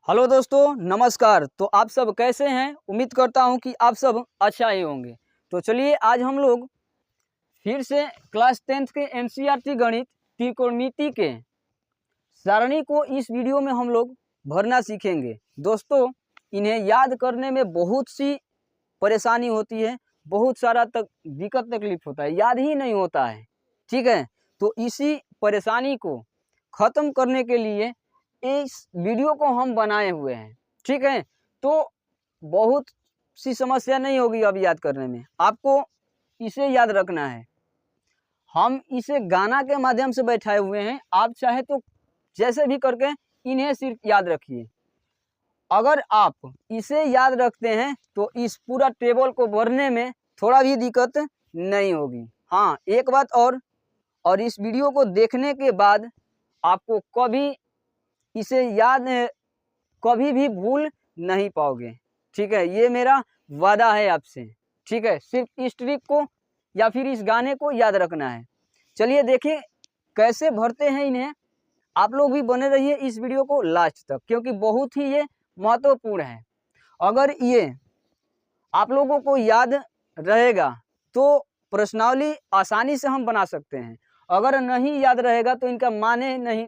Hello दोस्तों, नमस्कार। तो आप सब कैसे हैं? उम्मीद करता हूं कि आप सब अच्छा ही होंगे। तो चलिए आज हम लोग फिर से क्लास 10th के एनसीईआरटी गणित त्रिकोणमिति के सारणी को इस वीडियो में हम लोग भरना सीखेंगे। दोस्तों, इन्हें याद करने में बहुत सी परेशानी होती है, बहुत सारा दिक्कत तकलीफ होता है, याद ही नहीं होता है। ठीक है, तो इसी परेशानी को ख़त्म करने के लिए इस वीडियो को हम बनाए हुए हैं। ठीक है, तो बहुत सी समस्या नहीं होगी अब याद करने में। आपको इसे याद रखना है। हम इसे गाना के माध्यम से बैठाए हुए हैं। आप चाहे तो जैसे भी करके इन्हें सिर्फ याद रखिए। अगर आप इसे याद रखते हैं तो इस पूरा टेबल को भरने में थोड़ा भी दिक्कत नहीं होगी। हाँ, एक बात और इस वीडियो को देखने के बाद आपको कभी इसे याद कभी भी भूल नहीं पाओगे। ठीक है, ये मेरा वादा है आपसे। ठीक है, सिर्फ इस ट्रिक को या फिर इस गाने को याद रखना है। चलिए देखिए कैसे भरते हैं इन्हें। आप लोग भी बने रहिए इस वीडियो को लास्ट तक, क्योंकि बहुत ही ये महत्वपूर्ण है। अगर ये आप लोगों को याद रहेगा तो प्रश्नावली आसानी से हम बना सकते हैं। अगर नहीं याद रहेगा तो इनका माने नहीं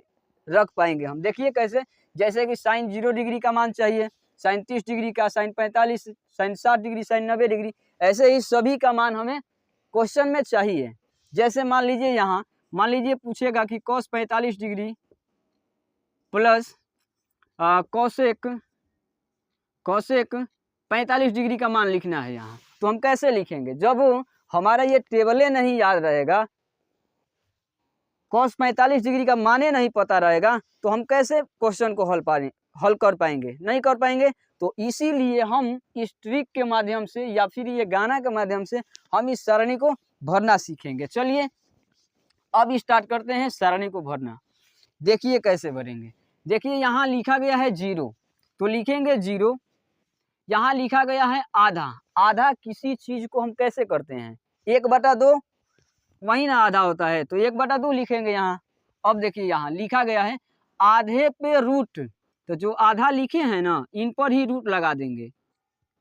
रख पाएंगे हम। देखिए कैसे, जैसे कि साइन 0 डिग्री का मान चाहिए, साइन 30 डिग्री का, sine 45, sine 60 degree, sine 90 degree, ऐसे ही सभी का मान हमें क्वेश्चन में चाहिए। जैसे मान लीजिए यहाँ मान लीजिए पूछेगा कि cos 45 degree plus cosec 45 degree का मान लिखना है यहाँ। तो हम कैसे लिखेंगे? जब हमारा ये टेबलें नहीं याद रहेगा, कॉस 45 डिग्री का माने नहीं पता रहेगा, तो हम कैसे क्वेश्चन को हल कर पाएंगे? नहीं कर पाएंगे। तो इसीलिए हम इस ट्रिक के माध्यम से या फिर ये गाना के माध्यम से हम इस सारणी को भरना सीखेंगे। चलिए अब स्टार्ट करते हैं सारणी को भरना। देखिए कैसे भरेंगे। देखिए यहाँ लिखा गया है 0, तो लिखेंगे 0। यहाँ लिखा गया है आधा। आधा किसी चीज को हम कैसे करते हैं? 1/2 वही ना आधा होता है, तो 1/2 लिखेंगे यहाँ। अब देखिए यहाँ लिखा गया है आधे पे रूट, तो जो आधा लिखे हैं ना इन पर ही रूट लगा देंगे।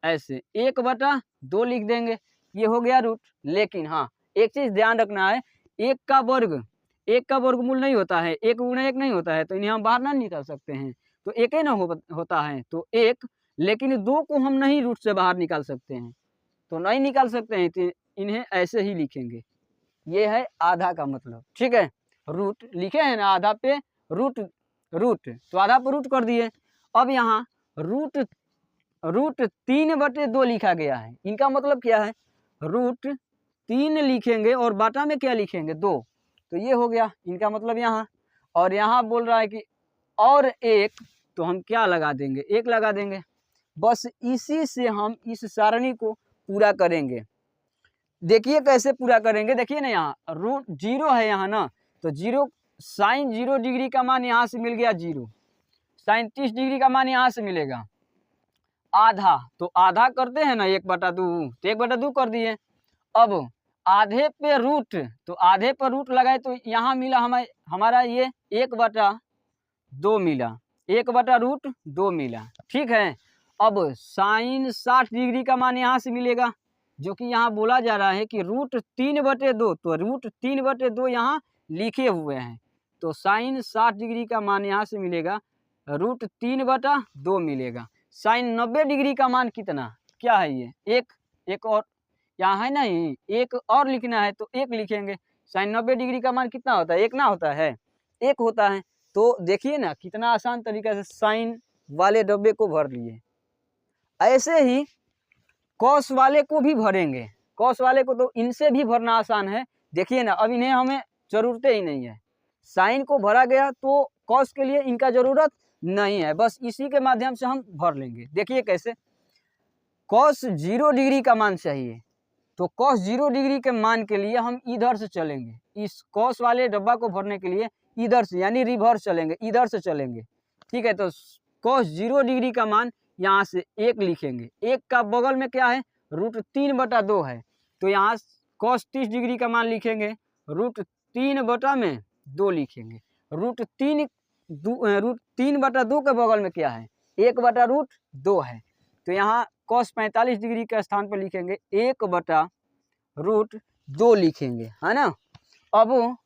ऐसे 1/2 लिख देंगे, ये हो गया रूट। लेकिन हाँ, एक चीज ध्यान रखना है, एक का वर्गमूल नहीं होता है, 1 गुणा 1 नहीं होता है, तो इन्हें हम बाहर ना निकाल सकते हैं। तो एक ही ना होता है, तो 1। लेकिन 2 को हम नहीं रूट से बाहर निकाल सकते हैं, तो नहीं निकाल सकते हैं, तो इन्हें ऐसे ही लिखेंगे। ये है आधा का मतलब। ठीक है, रूट लिखे हैं ना, आधा पे रूट, तो आधा पर रूट कर दिए। अब यहाँ रूट 3/2 लिखा गया है। इनका मतलब क्या है? रूट 3 लिखेंगे और बाटा में क्या लिखेंगे? 2। तो ये हो गया इनका मतलब यहाँ। और यहाँ बोल रहा है कि और 1, तो हम क्या लगा देंगे? 1 लगा देंगे। बस इसी से हम इस सारणी को पूरा करेंगे। देखिए कैसे पूरा करेंगे। देखिए ना, यहाँ रूट 0 है यहाँ ना, तो 0 साइन 0 डिग्री का मान यहाँ से मिल गया 0, साइन 30 डिग्री का मान यहाँ से मिलेगा आधा। तो आधा करते हैं ना 1/2, तो 1/2 कर दिए। अब आधे पे रूट, तो आधे पर रूट लगाए तो यहाँ मिला हमारा ये 1/2 मिला, 1/√2 मिला। ठीक है, अब साइन 60 डिग्री का मान यहाँ से मिलेगा, जो कि यहाँ बोला जा रहा है कि रूट 3/2, तो रूट 3/2 यहाँ लिखे हुए हैं, तो साइन 60 डिग्री का मान यहाँ से मिलेगा, रूट 3/2 मिलेगा। साइन 90 डिग्री का मान कितना, क्या है ये? एक और यहाँ है नहीं, एक और लिखना है, तो 1 लिखेंगे। साइन 90 डिग्री का मान कितना होता है? 1 ना होता है, 1 होता है। तो देखिए ना कितना आसान तरीका से साइन वाले डब्बे को भर लिए। ऐसे ही कॉस वाले को भी भरेंगे। कॉस वाले को तो इनसे भी भरना आसान है। देखिए ना, अब इन्हें हमें जरूरत ही नहीं है। साइन को भरा गया तो कॉस के लिए इनका जरूरत नहीं है, बस इसी के माध्यम से हम भर लेंगे। देखिए कैसे, कॉस 0 डिग्री का मान चाहिए, तो कॉस 0 डिग्री के मान के लिए हम इधर से चलेंगे। इस कॉस वाले डब्बा को भरने के लिए इधर से यानी रिवर्स चलेंगे, इधर से चलेंगे। ठीक है, तो कॉस 0 डिग्री का मान यहाँ से 1 लिखेंगे। 1 का बगल में क्या है? रूट 3/2 है, तो यहाँ कॉस 30 डिग्री का मान लिखेंगे, रूट 3/2 लिखेंगे। रूट 3/2 के बगल में क्या है? 1/√2 है। तो यहाँ cos 45 डिग्री के स्थान पर लिखेंगे 1/√2 लिखेंगे, है ना। अब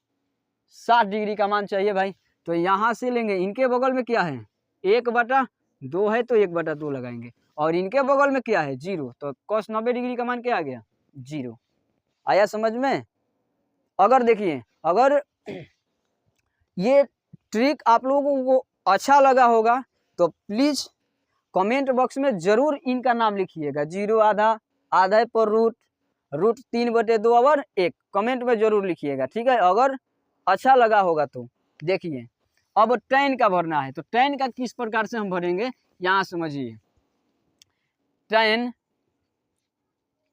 60 डिग्री का मान चाहिए भाई, तो यहाँ से लेंगे, इनके बगल में क्या है 1/2 है तो 1/2 लगाएंगे, और इनके बगल में क्या है 0, तो cos 90 डिग्री का मान क्या आ गया 0। आया समझ में। अगर देखिए, अगर ये ट्रिक आप लोगों को अच्छा लगा होगा तो प्लीज कमेंट बॉक्स में जरूर इनका नाम लिखिएगा। 0 आधा, आधा पर रूट 3/2 और 1 कमेंट में जरूर लिखिएगा, ठीक है। अगर अच्छा लगा होगा तो देखिए, अब tan का भरना है, तो tan का किस प्रकार से हम भरेंगे यहाँ समझिए।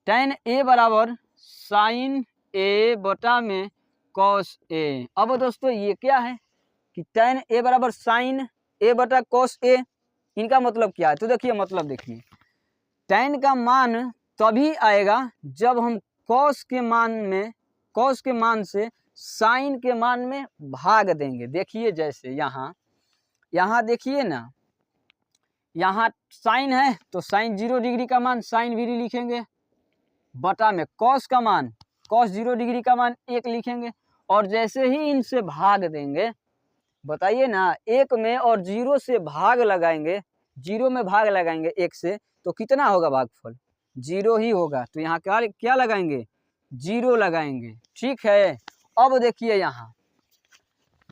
tan a बराबर sin a बटा में cos a। अब दोस्तों ये क्या है कि tan a बराबर sin a बटा cos a, इनका मतलब क्या है, तो देखिए मतलब देखिए, tan का मान तभी आएगा जब हम cos के मान से sin के मान में भाग देंगे। देखिए जैसे यहाँ देखिए ना, यहाँ sin है तो sin 0 डिग्री का मान sin भी लिखेंगे, बटा में cos का मान cos 0 डिग्री का मान 1 लिखेंगे, और जैसे ही इनसे भाग देंगे, बताइए ना, 1 में और 0 से भाग लगाएंगे, 0 में भाग लगाएंगे 1 से, तो कितना होगा भागफल 0 ही होगा। तो यहाँ क्या लगाएंगे 0 लगाएंगे, ठीक है। अब देखिए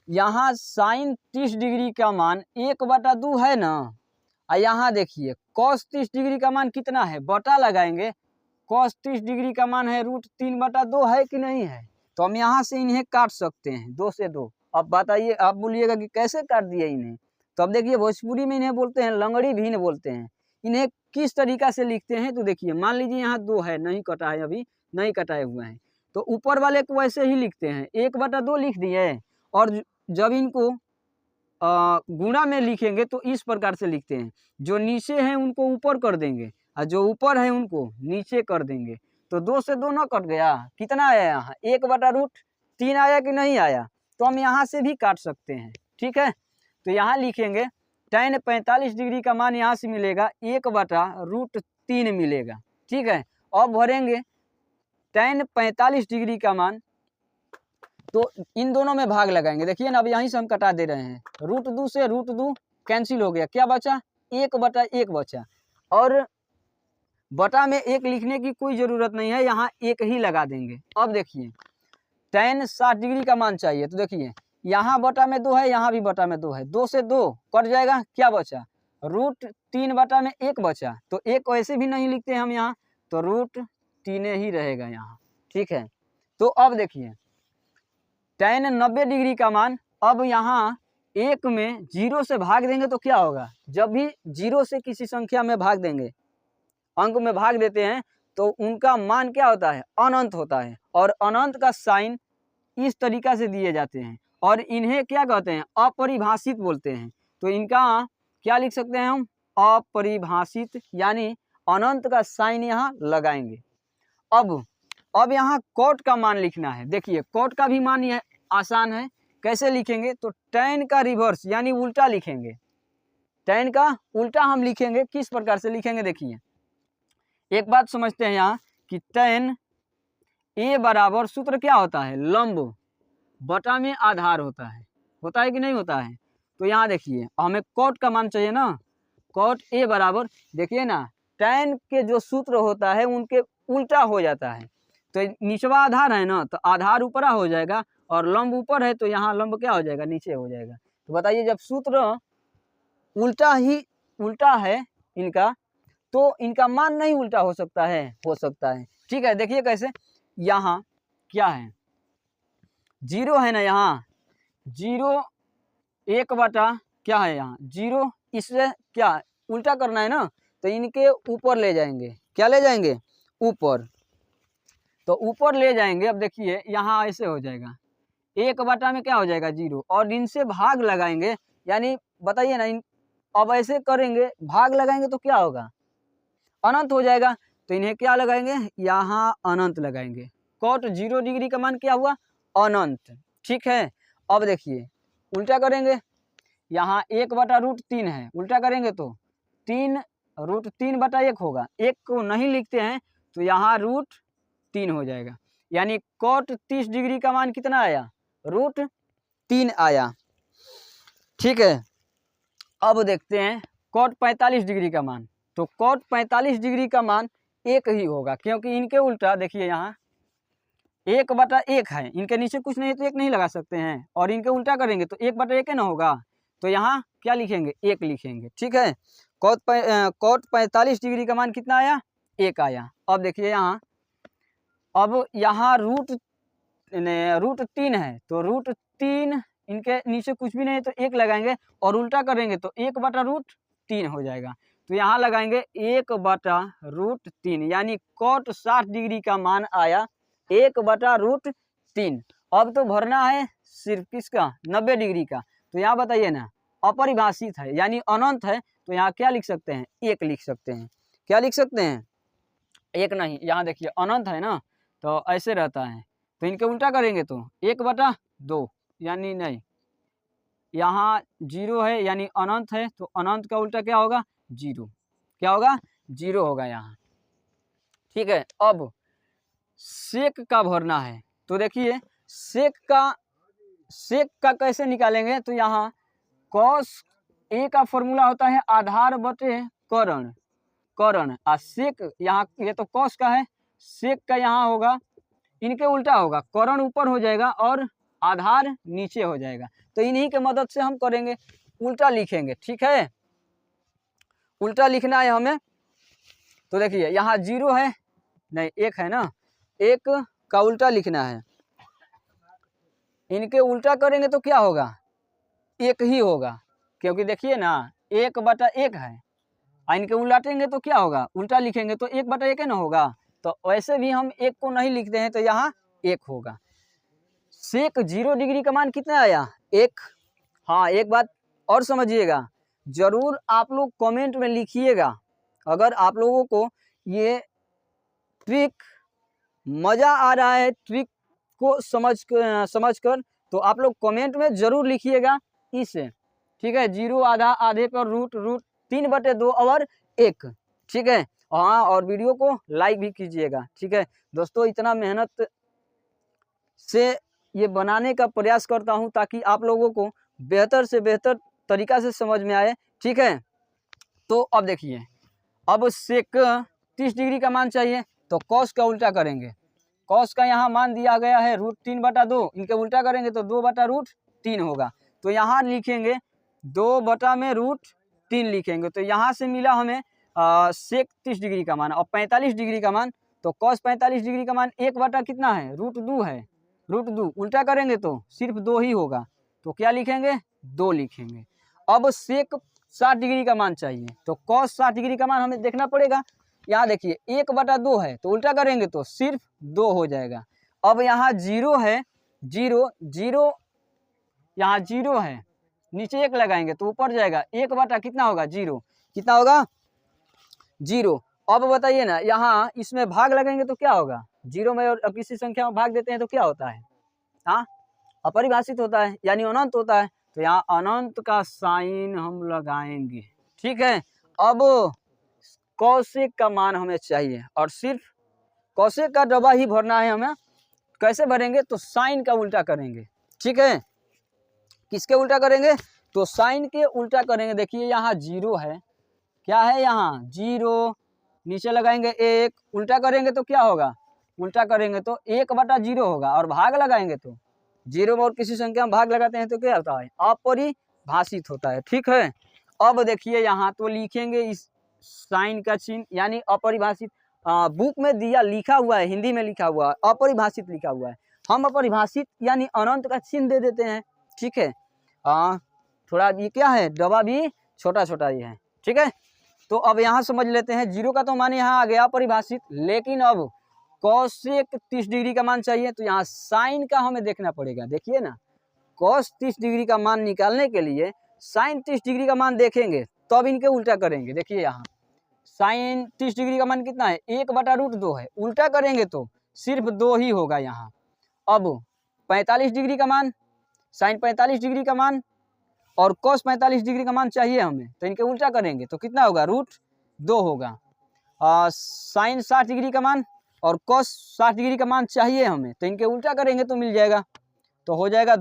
यहाँ sin 30 डिग्री का मान 1/2 है ना, और यहाँ देखिए cos 30 डिग्री का मान कितना है, बटा लगाएंगे, cos 30 डिग्री का मान है √3/2 है कि नहीं है, तो हम यहाँ से इन्हें काट सकते हैं 2 से 2। अब बताइए, आप बोलिएगा कि कैसे काट दिए इन्हें, तो अब देखिए भोजपुरी में इन्हें बोलते हैं लंगड़ी भिन्न बोलते हैं। इन्हें किस तरीका से लिखते हैं, तो देखिए मान लीजिए यहाँ 2 है, नहीं कटा है, अभी नहीं कटाए हुए हैं, तो ऊपर वाले को वैसे ही लिखते हैं 1/2 लिख दिए, और जब इनको गुणा में लिखेंगे तो इस प्रकार से लिखते हैं, जो नीचे हैं उनको ऊपर कर देंगे और जो ऊपर है उनको नीचे कर देंगे, तो 2 से 2 न कट गया, कितना आया यहाँ 1/√3 आया कि नहीं आया, तो हम यहाँ से भी काट सकते हैं, ठीक है। तो यहाँ लिखेंगे tan 45 डिग्री का मान यहाँ से मिलेगा 1/√3 मिलेगा, ठीक है। अब भरेंगे tan 45 डिग्री का मान, तो इन दोनों में भाग लगाएंगे, देखिए ना, अब यहीं से हम कटा दे रहे हैं, √2 से √2 कैंसिल हो गया, क्या बचा 1/1 बचा, और बटा में 1 लिखने की कोई ज़रूरत नहीं है, यहाँ 1 ही लगा देंगे। अब देखिए tan 60 डिग्री का मान चाहिए, तो देखिए यहाँ बटा में 2 है, यहाँ भी बटा में 2 है, 2 से 2 कट जाएगा, क्या बचा √3/1 बचा, तो 1 वैसे भी नहीं लिखते हम यहाँ, तो √3 ही रहेगा यहाँ, ठीक है। तो अब देखिए tan 90 डिग्री का मान, अब यहाँ 1 में 0 से भाग देंगे तो क्या होगा, जब भी 0 से किसी संख्या में भाग देंगे, अंक में भाग देते हैं, तो उनका मान क्या होता है अनंत होता है, और अनंत का साइन इस तरीका से दिए जाते हैं, और इन्हें क्या कहते हैं अपरिभाषित बोलते हैं। तो इनका क्या लिख सकते हैं हम अपरिभाषित, यानी अनंत का साइन यहाँ लगाएंगे। अब यहाँ कॉट का मान लिखना है, देखिए कॉट का भी मान यह आसान है, कैसे लिखेंगे, तो tan का रिवर्स यानी उल्टा लिखेंगे, tan का उल्टा हम लिखेंगे, किस प्रकार से लिखेंगे, देखिए एक बात समझते हैं यहाँ कि tan a बराबर सूत्र क्या होता है, लंब बटा में आधार होता है कि नहीं होता है। तो यहाँ देखिए हमें कॉट का मान चाहिए ना, कॉट a बराबर, देखिए ना tan के जो सूत्र होता है उनके उल्टा हो जाता है, तो निचवा आधार है ना, तो आधार ऊपरा हो जाएगा, और लंब ऊपर है तो यहाँ लंब क्या हो जाएगा नीचे हो जाएगा। तो बताइए जब सूत्र उल्टा है इनका, तो इनका मान नहीं उल्टा हो सकता है, ठीक है। देखिए कैसे, यहाँ क्या है 0 है ना, यहाँ 0 1 बटा क्या है यहाँ 0, इससे क्या उल्टा करना है ना, तो इनके ऊपर ले जाएंगे, क्या ले जाएंगे ऊपर, तो ऊपर ले जाएंगे। अब देखिए यहाँ ऐसे हो जाएगा 1 बटा में क्या हो जाएगा 0, और इनसे भाग लगाएंगे, यानी बताइए ना, अब ऐसे करेंगे भाग लगाएंगे तो क्या होगा अनंत हो जाएगा, तो इन्हें क्या लगाएंगे यहाँ अनंत लगाएंगे, कॉट 0 डिग्री का मान क्या हुआ अनंत, ठीक है। अब देखिए उल्टा करेंगे, यहाँ 1/√3 है, उल्टा करेंगे तो √3/1 होगा। 1 को नहीं लिखते हैं तो यहाँ √3 हो जाएगा, यानी cot 30 डिग्री का मान कितना आया? √3 आया। ठीक है, अब देखते हैं cot 45 डिग्री का मान। तो cot 45 डिग्री का मान 1 ही होगा, क्योंकि इनके उल्टा देखिए यहाँ 1/1 है, इनके नीचे कुछ नहीं है तो 1 नहीं लगा सकते हैं, और इनके उल्टा करेंगे तो 1/1 है ना होगा, तो यहाँ क्या लिखेंगे? 1 लिखेंगे। ठीक है, cot 45 डिग्री का मान कितना आया? 1 आया। अब देखिए यहाँ, अब यहाँ √3 है तो √3 इनके नीचे कुछ भी नहीं है तो 1 लगाएंगे, और उल्टा करेंगे तो 1/√3 हो जाएगा। तो यहाँ लगाएंगे 1/√3, यानी cot 60 डिग्री का मान आया 1/√3। अब तो भरना है सिर्फ किसका? 90 डिग्री का। तो यहाँ बताइए ना, अपरिभाषित है यानी अनंत है, तो यहाँ क्या लिख सकते हैं? 1 लिख सकते हैं। क्या लिख सकते हैं? 1 नहीं, यहाँ देखिए अनंत है ना, तो ऐसे रहता है, तो इनके उल्टा करेंगे तो 1/2, यानी नहीं, यहाँ 0 है यानी अनंत है, तो अनंत का उल्टा क्या होगा? 0। क्या होगा? 0 होगा यहाँ। ठीक है, अब सेक का भरना है, तो देखिए सेक का कैसे निकालेंगे? तो यहाँ cos A का फॉर्मूला होता है आधार बटे करण, और सेक यहाँ ये तो cos का है, सेक का यहाँ होगा, इनके उल्टा होगा, करण ऊपर हो जाएगा और आधार नीचे हो जाएगा। तो इन्हीं के मदद से हम करेंगे, उल्टा लिखेंगे। ठीक है, उल्टा लिखना है हमें। तो देखिए यहाँ 0 है, नहीं 1 है ना, 1 का उल्टा लिखना है। इनके उल्टा करेंगे तो क्या होगा? 1 ही होगा, क्योंकि देखिए ना 1/1 है, इनके उलटेंगे तो क्या होगा? उल्टा लिखेंगे तो 1/1 ना होगा। तो वैसे भी हम 1 को नहीं लिखते हैं, तो यहाँ 1 होगा। सेक 0 डिग्री का मान कितना आया? 1। हाँ, एक बात और समझिएगा, जरूर आप लोग कमेंट में लिखिएगा, अगर आप लोगों को ये ट्रिक मज़ा आ रहा है, ट्रिक को समझकर तो आप लोग कमेंट में ज़रूर लिखिएगा इसे। ठीक है, 0 आधा, आधे पर √3/2 और 1। ठीक है, हाँ, और वीडियो को लाइक भी कीजिएगा। ठीक है दोस्तों, इतना मेहनत से ये बनाने का प्रयास करता हूँ ताकि आप लोगों को बेहतर से बेहतर तरीका से समझ में आए। ठीक है, तो अब देखिए, अब सेक 30 डिग्री का मान चाहिए, तो cos का उल्टा करेंगे। cos का यहाँ मान दिया गया है √3/2, इनके उल्टा करेंगे तो 2/√3 होगा। तो यहाँ लिखेंगे 2/√3 लिखेंगे। तो यहाँ से मिला हमें सेक 30 डिग्री का मान और 45 डिग्री का मान। तो cos 45 डिग्री का मान 1 कितना है? √2 है, √2 उल्टा करेंगे तो सिर्फ 2 ही होगा, तो क्या लिखेंगे? 2 लिखेंगे। अब सेक 60 डिग्री का मान चाहिए, तो cos 60 डिग्री का मान हमें देखना पड़ेगा। यहाँ देखिए 1/2 है, तो उल्टा करेंगे तो सिर्फ 2 हो जाएगा। अब यहाँ 0 है, 0 यहाँ 0 है, नीचे 1 लगाएंगे तो ऊपर जाएगा, 1 कितना होगा? 0। कितना होगा? 0। अब बताइए ना, यहाँ इसमें भाग लगेंगे तो क्या होगा? 0 में और किसी संख्या में भाग देते हैं तो क्या होता है? हाँ, अपरिभाषित होता है, यानी अनंत होता है। तो यहाँ अनंत का साइन हम लगाएंगे। ठीक है, अब कौशिक का मान हमें चाहिए और सिर्फ कौशिक का डब्बा ही भरना है हमें। कैसे भरेंगे? तो साइन का उल्टा करेंगे। ठीक है, किसके उल्टा करेंगे? तो साइन के उल्टा करेंगे। देखिए यहाँ 0 है, क्या है? यहाँ 0, नीचे लगाएंगे 1, उल्टा करेंगे तो क्या होगा? उल्टा करेंगे तो 1/0 होगा, और भाग लगाएंगे तो 0 में और किसी संख्या में भाग लगाते हैं तो क्या होता है? अपरिभाषित होता है। ठीक है, अब देखिए यहाँ तो लिखेंगे इस साइन का चिन्ह, यानी अपरिभाषित। बुक में दिया लिखा हुआ है, हिंदी में लिखा हुआ है, अपरिभाषित लिखा हुआ है, हम अपरिभाषित यानी अनंत का चिन्ह दे देते हैं। ठीक है, थोड़ा ये क्या है, डब्बा भी छोटा छोटा ये है। ठीक है, तो अब यहाँ समझ लेते हैं, 0 का तो मान यहाँ आ गया अपरिभाषित, लेकिन अब कौशिक 30 डिग्री का मान चाहिए, तो यहाँ साइन का हमें देखना पड़ेगा। देखिए ना, cos 30 डिग्री का मान निकालने के लिए साइन 30 डिग्री का मान देखेंगे तब इनके उल्टा करेंगे। देखिए यहाँ साइन 30 डिग्री का मान कितना है? 1/√2 है, उल्टा करेंगे तो सिर्फ 2 ही होगा यहाँ। अब 45 डिग्री का मान, साइन 45 डिग्री का मान, और cos 45 डिग्री का मान चाहिए हमें, तो इनके उल्टा करेंगे तो कितना होगा, √2 होगा। sin 60 डिग्री का मान और cos 60 डिग्री का मान चाहिए हमें, तो इनके उल्टा करेंगे तो मिल जाएगा, तो हो जाएगा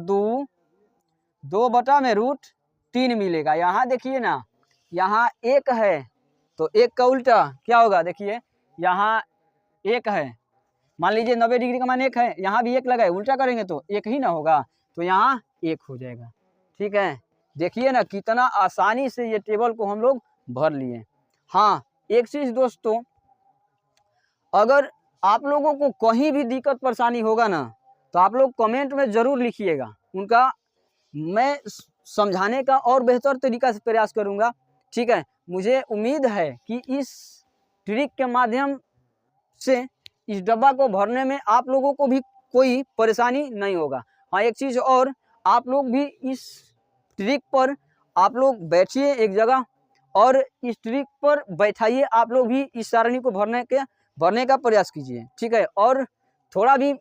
2 बटा में √3 मिलेगा। यहाँ देखिए ना, यहाँ 1 है तो 1 का उल्टा क्या होगा, देखिए यहाँ 1 है, मान लीजिए 90 डिग्री का मान 1 है, यहाँ भी 1 लगाए, उल्टा करेंगे तो 1 ही ना होगा, तो यहाँ 1 हो जाएगा। ठीक है, देखिए ना कितना आसानी से ये टेबल को हम लोग भर लिए। हाँ, एक चीज़ दोस्तों, अगर आप लोगों को कहीं भी दिक्कत परेशानी होगा ना, तो आप लोग कमेंट में ज़रूर लिखिएगा, उनका मैं समझाने का और बेहतर तरीका से प्रयास करूँगा। ठीक है, मुझे उम्मीद है कि इस ट्रिक के माध्यम से इस डब्बा को भरने में आप लोगों को भी कोई परेशानी नहीं होगा। हाँ, एक चीज़ और, आप लोग भी इस ट्रिक पर आप लोग बैठिए एक जगह और इस ट्रिक पर बैठाइए, आप लोग भी इस सारणी को भरने का प्रयास कीजिए। ठीक है, और थोड़ा भी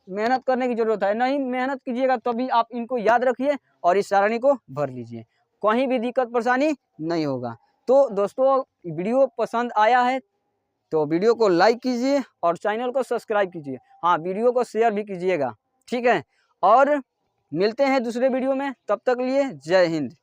मेहनत करने की ज़रूरत है, नहीं मेहनत कीजिएगा तभी आप इनको याद रखिए और इस सारणी को भर लीजिए, कहीं भी दिक्कत परेशानी नहीं होगा। तो दोस्तों, वीडियो पसंद आया है तो वीडियो को लाइक कीजिए और चैनल को सब्सक्राइब कीजिए। हाँ, वीडियो को शेयर भी कीजिएगा। ठीक है, और मिलते हैं दूसरे वीडियो में, तब तक लिए जय हिंद।